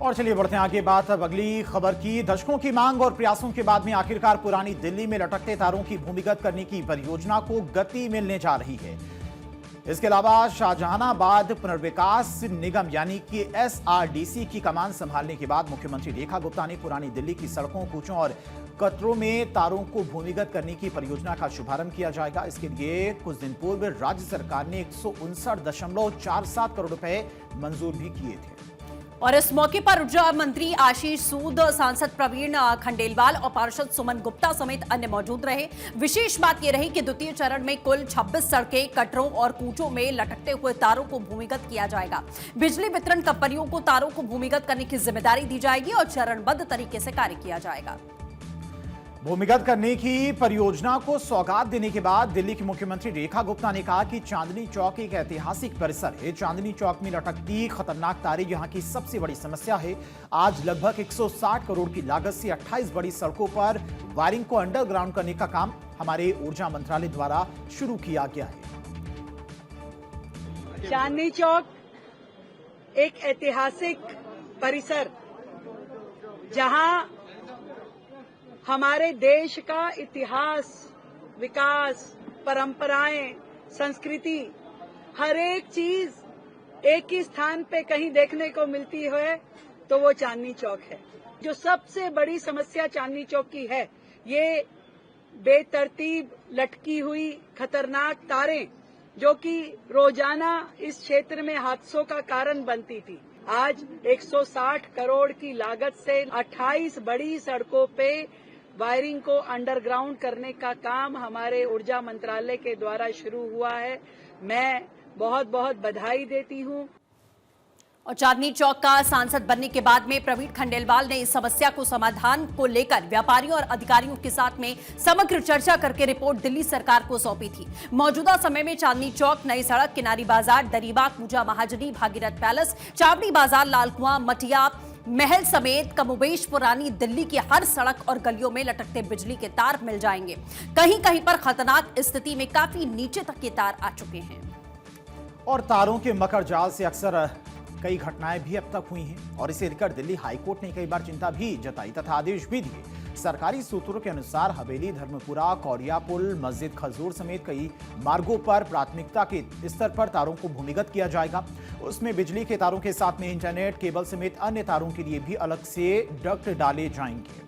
और चलिए बढ़ते हैं आगे। बात अब अगली खबर की। दशकों की मांग और प्रयासों के बाद में आखिरकार पुरानी दिल्ली में लटकते तारों की भूमिगत करने की परियोजना को गति मिलने जा रही है। इसके अलावा शाहजहानाबाद पुनर्विकास निगम यानी कि एसआरडीसी की कमान संभालने के बाद मुख्यमंत्री रेखा गुप्ता ने पुरानी दिल्ली की सड़कों, कूचों और कतरों में तारों को भूमिगत करने की परियोजना का शुभारंभ किया जाएगा। इसके लिए कुछ दिन पूर्व राज्य सरकार ने 159.47 करोड़ रुपए मंजूर भी किए थे। और इस मौके पर ऊर्जा मंत्री आशीष सूद, सांसद प्रवीण खंडेलवाल और पार्षद सुमन गुप्ता समेत अन्य मौजूद रहे। विशेष बात यह रही कि द्वितीय चरण में कुल 26 सड़कें, कटरों और कूचों में लटकते हुए तारों को भूमिगत किया जाएगा। बिजली वितरण कंपनियों को तारों को भूमिगत करने की जिम्मेदारी दी जाएगी और चरणबद्ध तरीके से कार्य किया जाएगा। भूमिगत करने की परियोजना को सौगात देने के बाद दिल्ली की मुख्यमंत्री रेखा गुप्ता ने कहा कि चांदनी चौक एक ऐतिहासिक परिसर है। चांदनी चौक में लटकती खतरनाक तारें यहां की सबसे बड़ी समस्या है। आज लगभग 160 करोड़ की लागत से 28 बड़ी सड़कों पर वायरिंग को अंडरग्राउंड करने का काम हमारे ऊर्जा मंत्रालय द्वारा शुरू किया गया है। चांदनी चौक एक ऐतिहासिक परिसर जहां हमारे देश का इतिहास, विकास, परंपराएं, संस्कृति, हर एक चीज एक ही स्थान पे कहीं देखने को मिलती है तो वो चांदनी चौक है। जो सबसे बड़ी समस्या चांदनी चौक की है, ये बेतरतीब लटकी हुई खतरनाक तारें जो कि रोजाना इस क्षेत्र में हादसों का कारण बनती थी। आज 160 करोड़ की लागत से 28 बड़ी सड़कों पे वायरिंग को अंडरग्राउंड करने का काम हमारे ऊर्जा मंत्रालय के द्वारा शुरू हुआ है। मैं बहुत बहुत बधाई देती हूं। और चांदनी चौक का सांसद बनने के बाद में प्रवीण खंडेलवाल ने इस समस्या को समाधान को लेकर व्यापारियों और अधिकारियों के साथ में समग्र चर्चा करके रिपोर्ट दिल्ली सरकार को सौंपी थी। मौजूदा समय में चांदनी चौक, नई सड़क, किनारी बाजार, दरीबाग, पूजा महाजनी, भागीरथ पैलेस, चावड़ी बाजार, लालकुआं, मटिया महल समेत कमोबेश पुरानी दिल्ली की हर सड़क और गलियों में लटकते बिजली के तार मिल जाएंगे। कहीं कहीं पर खतरनाक स्थिति में काफी नीचे तक के तार आ चुके हैं। और तारों के मकर जाल से अक्सर कई घटनाएं भी अब तक हुई हैं और इसे लेकर दिल्ली हाईकोर्ट ने कई बार चिंता भी जताई तथा आदेश भी दिए। सरकारी सूत्रों के अनुसार हवेली, धर्मपुरा, कौड़िया पुल, मस्जिद खजूर समेत कई मार्गों पर प्राथमिकता के स्तर पर तारों को भूमिगत किया जाएगा। उसमें बिजली के तारों के साथ में इंटरनेट केबल समेत अन्य तारों के लिए भी अलग से डक्ट डाले जाएंगे।